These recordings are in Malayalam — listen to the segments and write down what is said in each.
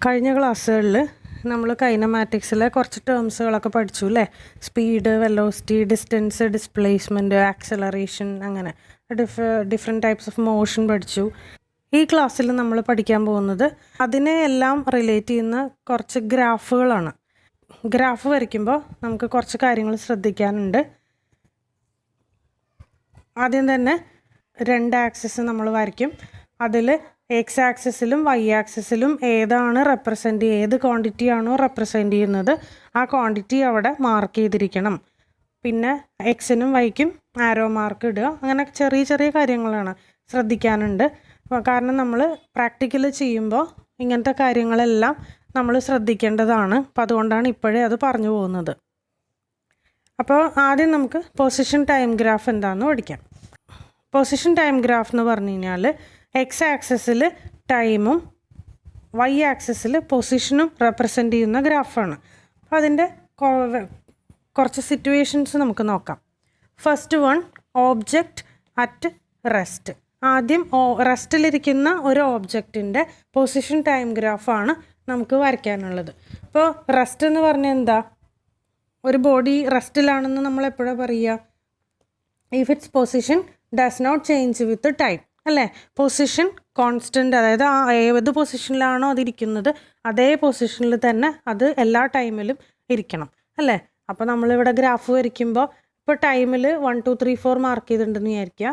കഴിഞ്ഞ ക്ലാസ്സുകളിൽ നമ്മൾ കൈനമാറ്റിക്സിലെ കുറച്ച് ടേംസുകളൊക്കെ പഠിച്ചു അല്ലേ. Speed, velocity, distance, displacement, acceleration, അങ്ങനെ ഡിഫറെൻറ്റ് ടൈപ്സ് ഓഫ് മോഷൻ പഠിച്ചു. ഈ ക്ലാസ്സിൽ നമ്മൾ പഠിക്കാൻ പോകുന്നത് അതിനെ എല്ലാം റിലേറ്റ് ചെയ്യുന്ന കുറച്ച് ഗ്രാഫുകളാണ്. ഗ്രാഫ് വരയ്ക്കുമ്പോൾ നമുക്ക് കുറച്ച് കാര്യങ്ങൾ ശ്രദ്ധിക്കാനുണ്ട്. ആദ്യം തന്നെ 2 ആക്സിസ് നമ്മൾ വരയ്ക്കും. അതിൽ എക്സ് ആക്സിസിലും വൈ ആക്സിസിലും ഏതാണ് റെപ്രസെൻ്റ് ഏത് ക്വാണ്ടിറ്റി ആണോ റെപ്രസെൻ്റ് ചെയ്യുന്നത് ആ ക്വാണ്ടിറ്റി അവിടെ മാർക്ക് ചെയ്തിരിക്കണം. പിന്നെ എക്സിനും വൈക്കും ആരോ മാർക്ക് ഇടുക. അങ്ങനെ ചെറിയ ചെറിയ കാര്യങ്ങളാണ് ശ്രദ്ധിക്കാനുണ്ട്. കാരണം നമ്മൾ പ്രാക്ടിക്കൽ ചെയ്യുമ്പോൾ ഇങ്ങനത്തെ കാര്യങ്ങളെല്ലാം നമ്മൾ ശ്രദ്ധിക്കേണ്ടതാണ്. അപ്പോൾ അതുകൊണ്ടാണ് ഇപ്പോഴേ അത് പറഞ്ഞു പോകുന്നത്. അപ്പോൾ ആദ്യം നമുക്ക് പൊസിഷൻ ടൈം ഗ്രാഫ് എന്താണെന്ന് പഠിക്കാം. പൊസിഷൻ ടൈം ഗ്രാഫ് എന്ന് പറഞ്ഞു കഴിഞ്ഞാൽ എക്സ് ആക്സിസിൽ ടൈമും വൈ ആക്സിസിൽ പൊസിഷനും റെപ്രസെൻ്റ് ചെയ്യുന്ന ഗ്രാഫാണ്. അപ്പോൾ അതിൻ്റെ കുറച്ച് സിറ്റുവേഷൻസ് നമുക്ക് നോക്കാം. First one, object at rest. ആദ്യം റെസ്റ്റിലിരിക്കുന്ന ഒരു ഓബ്ജക്റ്റിൻ്റെ പൊസിഷൻ ടൈം ഗ്രാഫാണ് നമുക്ക് വരയ്ക്കാനുള്ളത്. ഇപ്പോൾ റെസ്റ്റ് എന്ന് പറഞ്ഞാൽ എന്താ? ഒരു ബോഡി റെസ്റ്റിലാണെന്ന് നമ്മൾ എപ്പോഴാണ് പറയുക? If its position does not change with time, അല്ലേ? പൊസിഷൻ കോൺസ്റ്റൻ്റ്, അതായത് ഏത് പൊസിഷനിലാണോ അതിരിക്കുന്നത് അതേ പൊസിഷനിൽ തന്നെ അത് എല്ലാ ടൈമിലും ഇരിക്കണം, അല്ലേ? അപ്പോൾ നമ്മളിവിടെ ഗ്രാഫ് വരയ്ക്കുമ്പോൾ ഇപ്പോൾ ടൈമിൽ 1 2 3 4 മാർക്ക് ചെയ്തിട്ടുണ്ടെന്ന് വിചാരിക്കുക.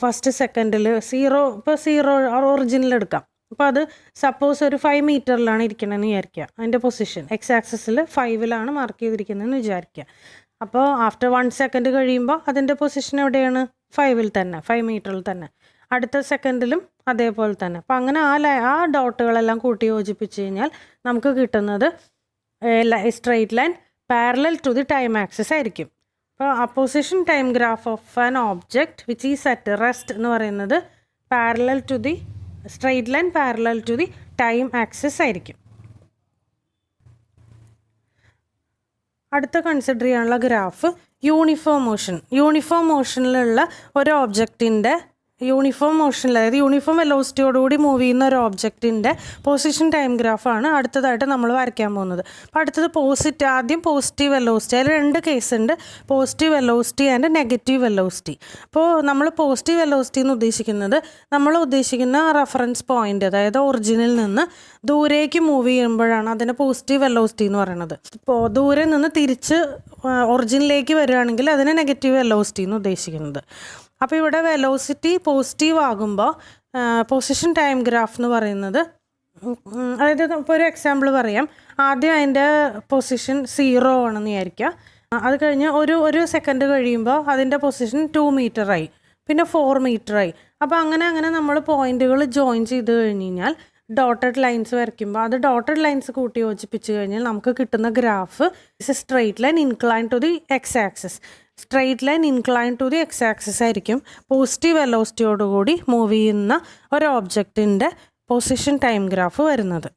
ഫസ്റ്റ് സെക്കൻഡിൽ 0, ഇപ്പോൾ 0 ഒറിജിനൽ എടുക്കാം. അപ്പോൾ അത് സപ്പോസ് ഒരു 5 മീറ്ററിലാണ് ഇരിക്കണമെന്ന് വിചാരിക്കുക. അതിൻ്റെ പൊസിഷൻ എക്സ് ആക്സിസിൽ 5ലാണ് മാർക്ക് ചെയ്തിരിക്കുന്നതെന്ന് വിചാരിക്കുക. അപ്പോൾ ആഫ്റ്റർ 1 സെക്കൻഡ് കഴിയുമ്പോൾ അതിൻ്റെ പൊസിഷൻ എവിടെയാണ്? 5ൽ തന്നെ, 5 മീറ്ററിൽ തന്നെ. അടുത്ത സെക്കൻഡിലും അതേപോലെ തന്നെ. അപ്പോൾ അങ്ങനെ ആ ഡോട്ടുകളെല്ലാം കൂട്ടി യോജിപ്പിച്ച് കഴിഞ്ഞാൽ നമുക്ക് കിട്ടുന്നത് straight line parallel to the time axis ആയിരിക്കും. അപ്പോൾ ആ position time graph of an object which is at rest എന്ന് പറയുന്നത് parallel to the straight line parallel to the time axis ആയിരിക്കും. അടുത്ത കൺസിഡർ ചെയ്യാനുള്ള ഗ്രാഫ് യൂണിഫോം മോഷൻ. യൂണിഫോം മോഷനിലുള്ള ഒരു ഓബ്ജക്റ്റിൻ്റെ യൂണിഫോം മോഷനിൽ, അതായത് യൂണിഫോം വെലോസിറ്റിയോടുകൂടി മൂവ് ചെയ്യുന്ന ഒരു ഓബ്ജക്റ്റിൻ്റെ പൊസിഷൻ ടൈം ഗ്രാഫാണ് അടുത്തതായിട്ട് നമ്മൾ വരയ്ക്കാൻ പോകുന്നത്. അപ്പോൾ അടുത്തത് ആദ്യം പോസിറ്റീവ് വെലോസിറ്റി. അതിൽ 2 കേസ് ഉണ്ട്, positive velocity and negative velocity. അപ്പോൾ നമ്മൾ പോസിറ്റീവ് വെലോസിറ്റി എന്ന് ഉദ്ദേശിക്കുന്നത് നമ്മൾ ഉദ്ദേശിക്കുന്ന റെഫറൻസ് പോയിൻ്റ്, അതായത് ഒറിജിനിൽ നിന്ന് ദൂരേക്ക് മൂവ് ചെയ്യുമ്പോഴാണ് അതിന് പോസിറ്റീവ് വെലോസിറ്റി എന്ന് പറയുന്നത്. ഇപ്പോൾ ദൂരെ നിന്ന് തിരിച്ച് ഒറിജിനിലേക്ക് വരികയാണെങ്കിൽ അതിന് നെഗറ്റീവ് വെലോസിറ്റി എന്ന് ഉദ്ദേശിക്കുന്നത്. അപ്പോൾ ഇവിടെ വെലോസിറ്റി പോസിറ്റീവ് ആകുമ്പോൾ പൊസിഷൻ ടൈം ഗ്രാഫ് എന്ന് പറയുന്നത്, അതായത് ഇപ്പോൾ ഒരു എക്സാമ്പിൾ പറയാം. ആദ്യം അതിൻ്റെ പൊസിഷൻ 0 ആണെന്ന് വിചാരിക്കുക. അത് കഴിഞ്ഞ് ഒരു സെക്കൻഡ് കഴിയുമ്പോൾ അതിൻ്റെ പൊസിഷൻ 2 മീറ്ററായി, പിന്നെ 4 മീറ്ററായി. അപ്പോൾ അങ്ങനെ നമ്മൾ പോയിന്റുകൾ ജോയിൻ ചെയ്ത് കഴിഞ്ഞ് കഴിഞ്ഞാൽ ഡോട്ടഡ് ലൈൻസ് വരയ്ക്കുമ്പോൾ അത് ഡോട്ടഡ് ലൈൻസ് കൂട്ടി യോജിപ്പിച്ച് കഴിഞ്ഞാൽ നമുക്ക് കിട്ടുന്ന graph is a straight line incline to the X axis. Straight line incline to the X axis ആയിരിക്കും പോസിറ്റീവ് വെലോസിറ്റിയോടുകൂടി മൂവ് ചെയ്യുന്ന ഒരു ഓബ്ജക്റ്റിൻ്റെ പൊസിഷൻ ടൈം ഗ്രാഫ് വരുന്നത്.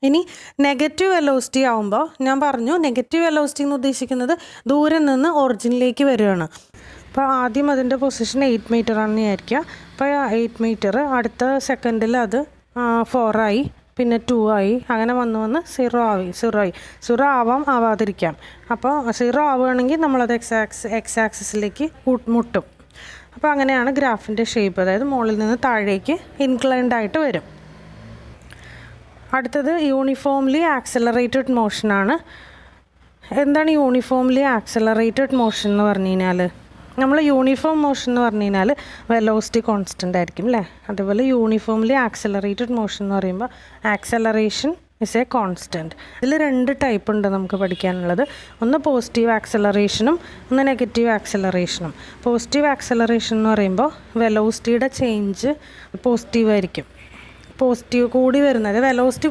ഇനി നെഗറ്റീവ് വെലോസിറ്റി ആകുമ്പോൾ ഞാൻ പറഞ്ഞു, നെഗറ്റീവ് വെലോസിറ്റി എന്ന് ഉദ്ദേശിക്കുന്നത് ദൂരെ നിന്ന് ഒറിജിനിലേക്ക് വരികയാണ്. അപ്പോൾ ആദ്യം അതിൻ്റെ പൊസിഷൻ 8 മീറ്റർ ആണെന്ന് വിചാരിക്കുക. അപ്പോൾ 8 മീറ്റർ അടുത്ത സെക്കൻഡിൽ അത് 4 ആയി, പിന്നെ 2 ആയി, അങ്ങനെ വന്ന് 0 ആയി. 0 ആവാതിരിക്കാം. അപ്പോൾ 0 ആവുകയാണെങ്കിൽ നമ്മളത് എക്സ് ആക്സിസിലേക്ക് മുട്ടും. അപ്പോൾ അങ്ങനെയാണ് ഗ്രാഫിൻ്റെ ഷേപ്പ്, അതായത് മുകളിൽ നിന്ന് താഴേക്ക് ഇൻക്ലൈൻഡ് ആയിട്ട് വരും. അടുത്തത് യൂണിഫോംലി ആക്സലറേറ്റഡ് മോഷനാണ്. എന്താണ് യൂണിഫോംലി ആക്സലറേറ്റഡ് മോഷൻ എന്ന് പറഞ്ഞു കഴിഞ്ഞാൽ? നമ്മൾ യൂണിഫോം മോഷൻ എന്ന് പറഞ്ഞു കഴിഞ്ഞാൽ വെലോസിറ്റി കോൺസ്റ്റൻ്റ് ആയിരിക്കും, അല്ലേ? അതേപോലെ യൂണിഫോംലി ആക്സലറേറ്റഡ് മോഷൻ എന്ന് പറയുമ്പോൾ ആക്സലറേഷൻ ഇസ് എ കോൺസ്റ്റൻറ്റ്. ഇതിൽ 2 ടൈപ്പ് ഉണ്ട് നമുക്ക് പഠിക്കാനുള്ളത്. ഒന്ന് പോസിറ്റീവ് ആക്സലറേഷനും ഒന്ന് നെഗറ്റീവ് ആക്സലറേഷനും. പോസിറ്റീവ് ആക്സലറേഷൻ എന്ന് പറയുമ്പോൾ വെലോസിറ്റിയുടെ ചേഞ്ച് പോസിറ്റീവ് ആയിരിക്കും. പോസിറ്റീവ് കൂടി വരുന്നത്, വെലോസിറ്റി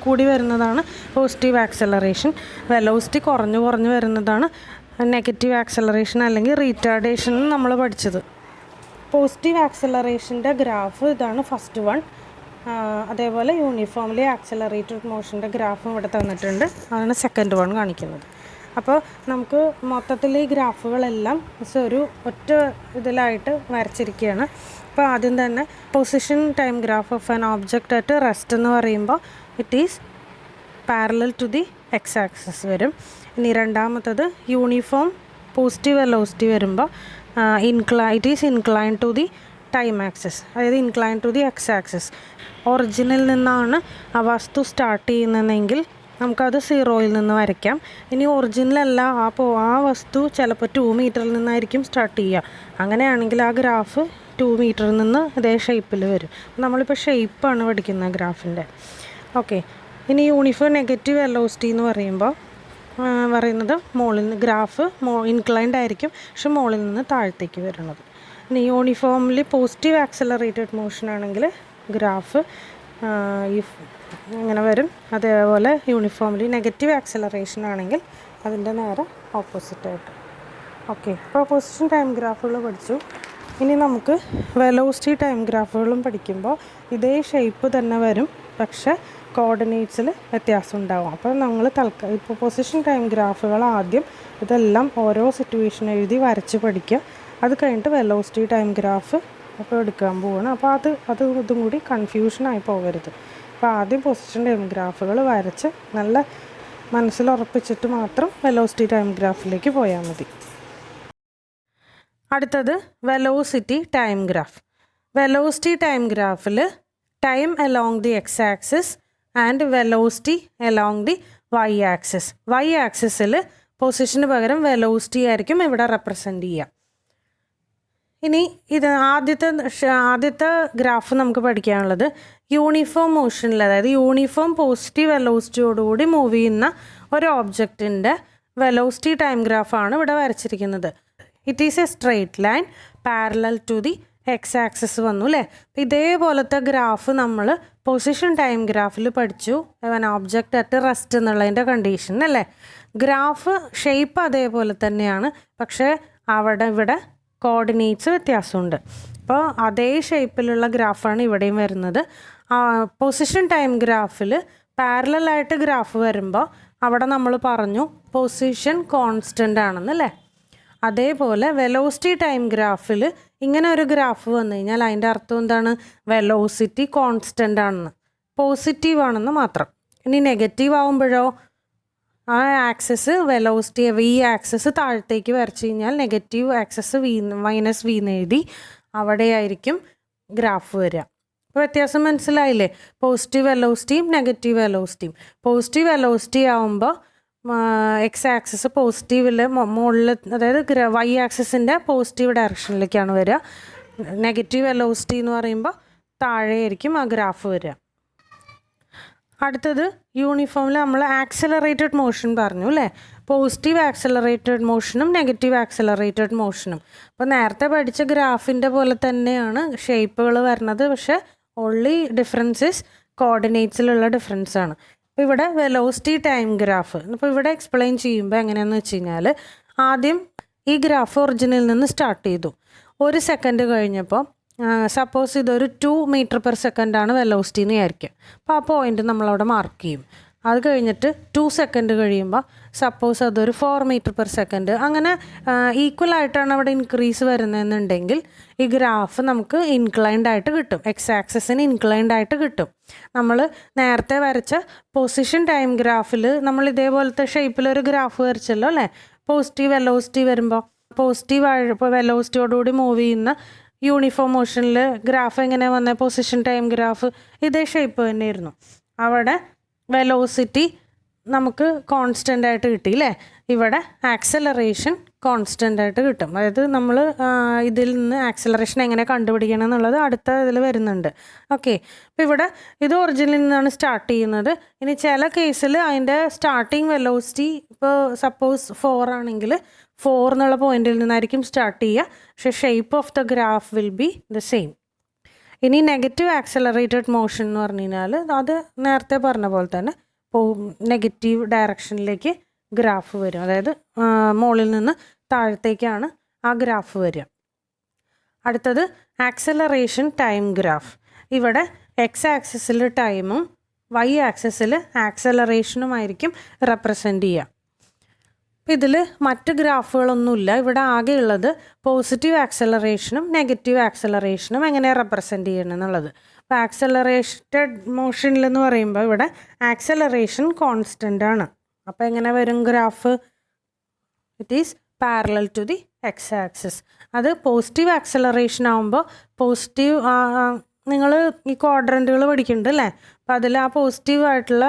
കൂടി വരുന്നതാണ് പോസിറ്റീവ് ആക്സലറേഷൻ. വെലോസിറ്റി കുറഞ്ഞു വരുന്നതാണ് നെഗറ്റീവ് ആക്സലറേഷൻ അല്ലെങ്കിൽ റീറ്റാർഡേഷൻ നമ്മൾ പഠിച്ചത്. പോസിറ്റീവ് ആക്സലറേഷൻ്റെ ഗ്രാഫ് ഇതാണ് ഫസ്റ്റ് വൺ. അതേപോലെ യൂണിഫോംലി ആക്സലറേറ്റഡ് മോഷൻ്റെ ഗ്രാഫും ഇവിടെ തന്നിട്ടുണ്ട്. അതാണ് സെക്കൻഡ് വൺ കാണിക്കുന്നത്. അപ്പോൾ നമുക്ക് മൊത്തത്തിൽ ഈ ഗ്രാഫുകളെല്ലാം ഒരു ഒറ്റ ഇതിലായിട്ട് വരച്ചിരിക്കുകയാണ്. അപ്പോൾ ആദ്യം തന്നെ position time graph of an object at rest എന്ന് പറയുമ്പോൾ it is parallel to the X axis വരും. ഇനി രണ്ടാമത്തത് യൂണിഫോം പോസിറ്റീവ് വെലോസിറ്റി വരുമ്പോൾ it is incline to the time axis, അതായത് incline to the X axis. ഒറിജിനിൽ നിന്നാണ് ആ വസ്തു സ്റ്റാർട്ട് ചെയ്യുന്നതെങ്കിൽ നമുക്കത് 0യിൽ നിന്ന് വരയ്ക്കാം. ഇനി ഒറിജിനലല്ല, ആ വസ്തു ചിലപ്പോൾ 2 മീറ്ററിൽ നിന്നായിരിക്കും സ്റ്റാർട്ട് ചെയ്യുക. അങ്ങനെയാണെങ്കിൽ ആ ഗ്രാഫ് 2 മീറ്ററിൽ നിന്ന് ഇതേ ഷേപ്പിൽ വരും. നമ്മളിപ്പോൾ ഷേപ്പാണ് പഠിക്കുന്നത് ഗ്രാഫിൻ്റെ. ഓക്കെ, ഇനി യൂണിഫോം നെഗറ്റീവ് വെലോസിറ്റി എന്ന് പറയുന്നത് മുകളിൽ നിന്ന് ഗ്രാഫ് ഇൻക്ലൈൻഡ് ആയിരിക്കും, പക്ഷെ മുകളിൽ നിന്ന് താഴത്തേക്ക് വരുന്നത്. ഇനി യൂണിഫോംലി പോസിറ്റീവ് ആക്സലറേറ്റഡ് മോഷൻ ആണെങ്കിൽ ഗ്രാഫ് ഇങ്ങനെ വരും. അതേപോലെ യൂണിഫോംലി നെഗറ്റീവ് ആക്സലറേഷൻ ആണെങ്കിൽ അതിൻ്റെ നേരെ ഓപ്പോസിറ്റായിട്ട്. ഓക്കെ, അപ്പോൾ പൊസിഷൻ ടൈം ഗ്രാഫുകൾ പഠിച്ചു. ഇനി നമുക്ക് വെലോസിറ്റി ടൈം ഗ്രാഫുകളും പഠിക്കുമ്പോൾ ഇതേ ഷേപ്പ് തന്നെ വരും, പക്ഷേ കോർഡിനേറ്റ്സിൽ വ്യത്യാസം ഉണ്ടാവും. അപ്പോൾ നമ്മൾ ഇപ്പോൾ പൊസിഷൻ ടൈം ഗ്രാഫുകൾ ആദ്യം ഇതെല്ലാം ഓരോ സിറ്റുവേഷൻ എഴുതി വരച്ച് പഠിക്കുക. അത് കഴിഞ്ഞിട്ട് വെലോസിറ്റി ടൈം ഗ്രാഫ് അപ്പോൾ എടുക്കാൻ പോവുകയാണ്. അപ്പോൾ ഇതും കൂടി കൺഫ്യൂഷനായി പോകരുത്. അപ്പോൾ ആദ്യം പൊസിഷൻ ടൈം ഗ്രാഫുകൾ വരച്ച് നല്ല മനസ്സിലുറപ്പിച്ചിട്ട് മാത്രം വെലോസിറ്റി ടൈം ഗ്രാഫിലേക്ക് പോയാൽ മതി. അടുത്തത് velocity time graph. Velocity time ഗ്രാഫിൽ time along the X axis and velocity along the y axis. Y ആക്സിസിൽ പൊസിഷന് പകരം വെലോസിറ്റി ആയിരിക്കും ഇവിടെ റെപ്രസെൻ്റ് ചെയ്യുക. ഇനി ഇത് ആദ്യത്തെ ഗ്രാഫ് നമുക്ക് പഠിക്കാനുള്ളത് യൂണിഫോം മോഷനിൽ, അതായത് യൂണിഫോം പോസിറ്റീവ് വെലോസിറ്റിയോടുകൂടി മൂവ് ചെയ്യുന്ന ഒരു ഓബ്ജക്റ്റിൻ്റെ വെലോസിറ്റി ടൈം ഗ്രാഫാണ് ഇവിടെ വരച്ചിരിക്കുന്നത്. It is a straight line parallel to the X axis വന്നു അല്ലേ. അപ്പോൾ ഇതേപോലത്തെ ഗ്രാഫ് നമ്മൾ പൊസിഷൻ ടൈം ഗ്രാഫിൽ പഠിച്ചു, ഓബ്ജക്റ്റ് അറ്റ് റെസ്റ്റ് എന്നുള്ളതിൻ്റെ കണ്ടീഷൻ അല്ലേ. ഗ്രാഫ് ഷേപ്പ് അതേപോലെ തന്നെയാണ്, പക്ഷേ ഇവിടെ കോർഡിനേറ്റ്സ് വ്യത്യാസമുണ്ട്. അപ്പോൾ അതേ ഷേപ്പിലുള്ള ഗ്രാഫാണ് ഇവിടെയും വരുന്നത്. പൊസിഷൻ ടൈം ഗ്രാഫിൽ പാരലലായിട്ട് ഗ്രാഫ് വരുമ്പോൾ അവിടെ നമ്മൾ പറഞ്ഞു പൊസിഷൻ കോൺസ്റ്റൻ്റ് ആണെന്നല്ലേ. അതേപോലെ വെലോസിറ്റി ടൈം ഗ്രാഫിൽ ഇങ്ങനെ ഒരു ഗ്രാഫ് വന്നു കഴിഞ്ഞാൽ അതിൻ്റെ അർത്ഥം എന്താണ്? വെലോസിറ്റി കോൺസ്റ്റൻ്റ് ആണെന്ന്, പോസിറ്റീവ് ആണെന്ന് മാത്രം. ഇനി നെഗറ്റീവ് ആവുമ്പോഴോ ആ ആക്സസ് വെലോസിറ്റി വി ആക്സസ് താഴത്തേക്ക് വരച്ച് കഴിഞ്ഞാൽ നെഗറ്റീവ് ആക്സസ് -v എന്ന് എഴുതി അവിടെയായിരിക്കും ഗ്രാഫ് വരിക. അപ്പോൾ വ്യത്യാസം മനസ്സിലായില്ലേ? പോസിറ്റീവ് വെലോസിറ്റിയും നെഗറ്റീവ് വെലോസിറ്റിയും. പോസിറ്റീവ് വെലോസിറ്റി ആവുമ്പോൾ എക്സ് ആക്സസ് പോസിറ്റീവിൽ മുകളിൽ, അതായത് വൈ ആക്സസിൻ്റെ പോസിറ്റീവ് ഡയറക്ഷനിലേക്കാണ് വരിക. നെഗറ്റീവ് വെലോസിറ്റി എന്ന് പറയുമ്പോൾ താഴെയായിരിക്കും ആ ഗ്രാഫ് വരിക. അടുത്തത് യൂണിഫോമിൽ നമ്മൾ ആക്സലറേറ്റഡ് മോഷൻ പറഞ്ഞു അല്ലേ. പോസിറ്റീവ് ആക്സലറേറ്റഡ് മോഷനും നെഗറ്റീവ് ആക്സലറേറ്റഡ് മോഷനും. അപ്പോൾ നേരത്തെ പഠിച്ച ഗ്രാഫിൻ്റെ പോലെ തന്നെയാണ് ഷേപ്പുകൾ വരുന്നത്, പക്ഷേ ഓൺലി ഡിഫറൻസസ് കോർഡിനേറ്റ്സിലുള്ള ഡിഫറൻസ് ആണ്. അപ്പോൾ ഇവിടെ വെലോസിറ്റി ടൈം ഗ്രാഫ് ഇപ്പോൾ ഇവിടെ എക്സ്പ്ലെയിൻ ചെയ്യുമ്പോൾ എങ്ങനെയാണെന്ന് വെച്ച് കഴിഞ്ഞാൽ ആദ്യം ഈ ഗ്രാഫ് ഒറിജിനിൽ നിന്ന് സ്റ്റാർട്ട് ചെയ്തു. 1 സെക്കൻഡ് കഴിഞ്ഞപ്പോൾ സപ്പോസ് ഇതൊരു 2 മീറ്റർ പെർ സെക്കൻഡാണ് വെലോസിറ്റി എന്ന് വിചാരിക്കുക. അപ്പോൾ ആ പോയിൻ്റ് നമ്മളവിടെ മാർക്ക് ചെയ്യും. അത് കഴിഞ്ഞിട്ട് 2 സെക്കൻഡ് കഴിയുമ്പോൾ സപ്പോസ് അതൊരു 4 മീറ്റർ പെർ സെക്കൻഡ്, അങ്ങനെ ഈക്വൽ ആയിട്ടാണ് അവിടെ ഇൻക്രീസ് വരുന്നതെന്നുണ്ടെങ്കിൽ ഈ ഗ്രാഫ് നമുക്ക് ഇൻക്ലൈൻഡ് ആയിട്ട് കിട്ടും, എക്സ് ആക്സസിന് ഇൻക്ലൈൻഡ് ആയിട്ട് കിട്ടും. നമ്മൾ നേരത്തെ വരച്ച പൊസിഷൻ ടൈം ഗ്രാഫിൽ നമ്മൾ ഇതേപോലത്തെ ഷേപ്പിലൊരു ഗ്രാഫ് വരച്ചല്ലോ അല്ലേ. പോസിറ്റീവ് വെലോസിറ്റി വരുമ്പോൾ പോസിറ്റീവ് വെലോസിറ്റിയോടുകൂടി മൂവ് ചെയ്യുന്ന യൂണിഫോം മോഷനിൽ ഗ്രാഫ് എങ്ങനെ വന്ന പൊസിഷൻ ടൈം ഗ്രാഫ് ഇതേ ഷേപ്പ് തന്നെയായിരുന്നു. അവിടെ വെലോസിറ്റി നമുക്ക് കോൺസ്റ്റൻ്റ് ആയിട്ട് കിട്ടി അല്ലേ. ഇവിടെ ആക്സലറേഷൻ കോൺസ്റ്റൻ്റ് ആയിട്ട് കിട്ടും. അതായത് നമ്മൾ ഇതിൽ നിന്ന് ആക്സലറേഷൻ എങ്ങനെ കണ്ടുപിടിക്കണം എന്നുള്ളത് അടുത്ത ഇതിൽ വരുന്നുണ്ട്. ഓക്കെ, അപ്പോൾ ഇവിടെ ഇത് ഒറിജിനിൽ നിന്നാണ് സ്റ്റാർട്ട് ചെയ്യുന്നത്. ഇനി ചില കേസിൽ അതിൻ്റെ സ്റ്റാർട്ടിങ് വെലോസിറ്റി ഇപ്പോൾ സപ്പോസ് 4 ആണെങ്കിൽ 4 എന്നുള്ള പോയിന്റിൽ നിന്നായിരിക്കും സ്റ്റാർട്ട് ചെയ്യുക, പക്ഷേ shape of the graph will be the same. ഇനി നെഗറ്റീവ് ആക്സലറേറ്റഡ് മോഷൻ എന്ന് പറഞ്ഞു കഴിഞ്ഞാൽ അത് നേരത്തെ പറഞ്ഞ പോലെ തന്നെ നെഗറ്റീവ് ഡയറക്ഷനിലേക്ക് ഗ്രാഫ് വരും, അതായത് മുകളിൽ നിന്ന് താഴത്തേക്കാണ് ആ ഗ്രാഫ് വരിക. അടുത്തത് ആക്സലറേഷൻ ടൈം ഗ്രാഫ്. ഇവിടെ എക്സ് ആക്സിസിൽ ടൈമും വൈ ആക്സിസിൽ ആക്സലറേഷനുമായിരിക്കും റെപ്രസെൻ്റ് ചെയ്യുക. അപ്പോൾ ഇതിൽ മറ്റ് ഗ്രാഫുകളൊന്നുമില്ല. ഇവിടെ ആകെയുള്ളത് പോസിറ്റീവ് ആക്സലറേഷനും നെഗറ്റീവ് ആക്സലറേഷനും എങ്ങനെ റെപ്രസെൻറ്റ് ചെയ്യണം എന്നുള്ളത്. അപ്പോൾ ആക്സലറേറ്റഡ് മോഷനിലെന്ന് പറയുമ്പോൾ ഇവിടെ ആക്സലറേഷൻ കോൺസ്റ്റൻ്റ് ആണ്. അപ്പോൾ എങ്ങനെ വരും graph? It is parallel to the X axis. അത് പോസിറ്റീവ് ആക്സലറേഷൻ ആകുമ്പോൾ പോസിറ്റീവ് നിങ്ങൾ ഈ ക്വാഡ്രൻറ്റുകൾ പഠിക്കുന്നുണ്ട് അല്ലേ? അപ്പോൾ അതിൽ ആ പോസിറ്റീവ് ആയിട്ടുള്ള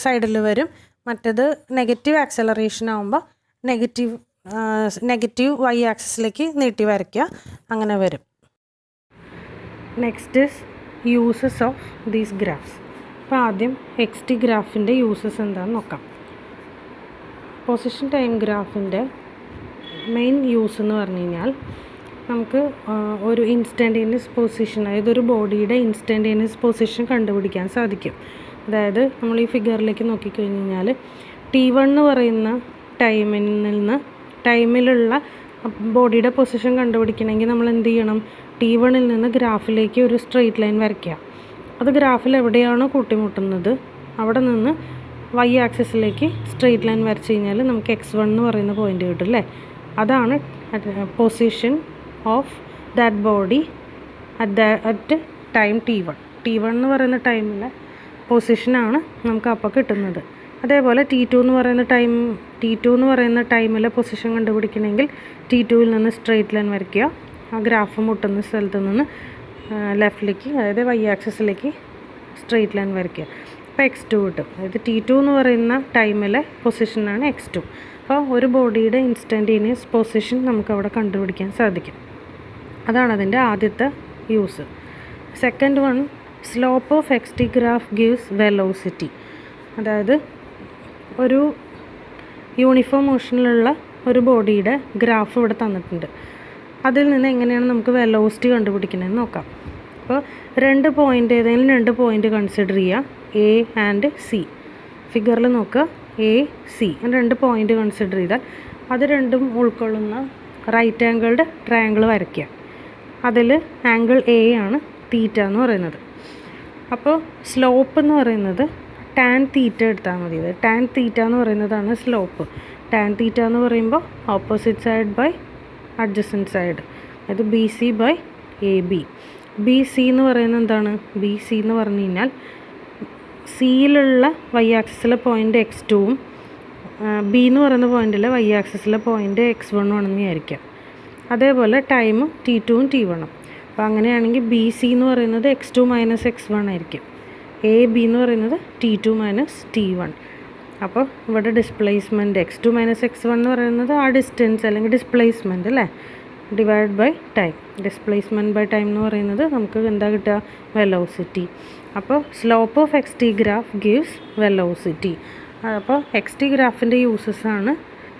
സൈഡിൽ വരും. മറ്റേത് നെഗറ്റീവ് ആക്സലറേഷൻ ആകുമ്പോൾ നെഗറ്റീവ് വൈ ആക്സിസിലേക്ക് നീട്ടി വരയ്ക്കുക, അങ്ങനെ വരും. Next is uses of these graphs. അപ്പോൾ ആദ്യം എക്സ് ടി ഗ്രാഫിൻ്റെ യൂസസ് എന്താണെന്ന് നോക്കാം. പൊസിഷൻ ടൈം ഗ്രാഫിൻ്റെ മെയിൻ യൂസ് എന്ന് പറഞ്ഞു കഴിഞ്ഞാൽ നമുക്ക് ഒരു ഇൻസ്റ്റൻറ്റേനിയസ് പൊസിഷൻ, അതായത് ഒരു ബോഡിയുടെ ഇൻസ്റ്റൻറ്റേനിയസ് പൊസിഷൻ കണ്ടുപിടിക്കാൻ സാധിക്കും. അതായത് നമ്മൾ ഈ ഫിഗറിലേക്ക് നോക്കിക്കഴിഞ്ഞ് കഴിഞ്ഞാൽ T1 എന്ന് പറയുന്ന ടൈമിലുള്ള ബോഡിയുടെ പൊസിഷൻ കണ്ടുപിടിക്കണമെങ്കിൽ നമ്മൾ എന്ത് ചെയ്യണം? T1 നിന്ന് ഗ്രാഫിലേക്ക് ഒരു സ്ട്രെയിറ്റ് ലൈൻ വരയ്ക്കുക. അത് ഗ്രാഫിൽ എവിടെയാണോ കൂട്ടിമുട്ടുന്നത് അവിടെ നിന്ന് വൈ ആക്സിസിലേക്ക് സ്ട്രെയിറ്റ് ലൈൻ വരച്ച് കഴിഞ്ഞാൽ നമുക്ക് x1 എന്ന് പറയുന്ന പോയിൻ്റ് കിട്ടും അല്ലേ? അതാണ് position of that body at time T1 എന്ന് പറയുന്ന ടൈമിലെ പൊസിഷനാണ് നമുക്ക് അപ്പോൾ കിട്ടുന്നത്. അതേപോലെ T2 എന്ന് പറയുന്ന ടൈമിലെ പൊസിഷൻ കണ്ടുപിടിക്കണമെങ്കിൽ T2 നിന്ന് സ്ട്രെയിറ്റ് ലൈൻ വരയ്ക്കുക. ആ ഗ്രാഫ് മുട്ടുന്ന സ്ഥലത്ത് നിന്ന് ലെഫ്റ്റിലേക്ക്, അതായത് വൈ ആക്സിസിലേക്ക് സ്ട്രെയിറ്റ് ലൈൻ വരയ്ക്കുക. അപ്പോൾ x2 കിട്ടും. അതായത് T2 എന്ന് പറയുന്ന ടൈമിലെ പൊസിഷനാണ് x2. അപ്പോൾ ഒരു ബോഡിയുടെ ഇൻസ്റ്റൻറ്റേനിയസ് പൊസിഷൻ നമുക്കവിടെ കണ്ടുപിടിക്കാൻ സാധിക്കും. അതാണ് അതിൻ്റെ ആദ്യത്തെ use. Second one, slope of X T graph gives velocity. അതായത് ഒരു യൂണിഫോം മോഷനിലുള്ള ഒരു ബോഡിയുടെ ഗ്രാഫ് ഇവിടെ തന്നിട്ടുണ്ട്. അതിൽ നിന്ന് എങ്ങനെയാണ് നമുക്ക് വെലോസിറ്റി കണ്ടുപിടിക്കണമെന്ന് നോക്കാം. അപ്പോൾ ഏതെങ്കിലും രണ്ട് പോയിൻ്റ് കൺസിഡർ ചെയ്യുക, എ ആൻഡ് സി. ഫിഗറിൽ നോക്കുക, എ സി രണ്ട് പോയിൻ്റ് കൺസിഡർ ചെയ്താൽ അത് രണ്ടും ഉൾക്കൊള്ളുന്ന റൈറ്റ് ആംഗിൾഡ് ട്രയാങ്കിൾ വരയ്ക്കുക. അതിൽ ആംഗിൾ എ ആണ് തീറ്റ എന്ന് പറയുന്നത്. അപ്പോൾ സ്ലോപ്പ് എന്ന് പറയുന്നത് ടാൻ തീറ്റ എടുത്താൽ മതി. ടാൻ തീറ്റ എന്ന് പറയുന്നതാണ് സ്ലോപ്പ്. ടാൻ തീറ്റ എന്ന് പറയുമ്പോൾ opposite side by adjacent side, അതായത് B C by A B. B C എന്ന് പറയുന്നത് എന്താണ്? ബി സി എന്ന് പറഞ്ഞു കഴിഞ്ഞാൽ സിയിലുള്ള വൈ ആക്സിസിലെ പോയിൻ്റ് x2ഉം ബി എന്ന് പറയുന്ന പോയിൻ്റിലെ വൈ ആക്സിസിലെ പോയിൻ്റ് x1 ആണെന്ന് വിചാരിക്കാം. അതേപോലെ ടൈം T2ഉം T1ഉം. അപ്പോൾ അങ്ങനെയാണെങ്കിൽ ബി സി എന്ന് പറയുന്നത് x2 മൈനസ് x1 ആയിരിക്കും. എ ബി എന്ന് പറയുന്നത് T2 മൈനസ് T1. അപ്പോൾ ഇവിടെ ഡിസ്പ്ലേസ്മെൻറ്റ് x2 മൈനസ് x1 എന്ന് പറയുന്നത് ആ ഡിസ്റ്റൻസ് അല്ലെങ്കിൽ ഡിസ്പ്ലേസ്മെൻറ്റ് അല്ലേ, divide by time. Displacement by time എന്ന് പറയുന്നത് നമുക്ക് എന്താ കിട്ടുക? വെലോസിറ്റി. അപ്പോൾ slope of X T graph gives velocity. അപ്പോൾ എക്സ് ടി ഗ്രാഫിൻ്റെ യൂസസ് ആണ്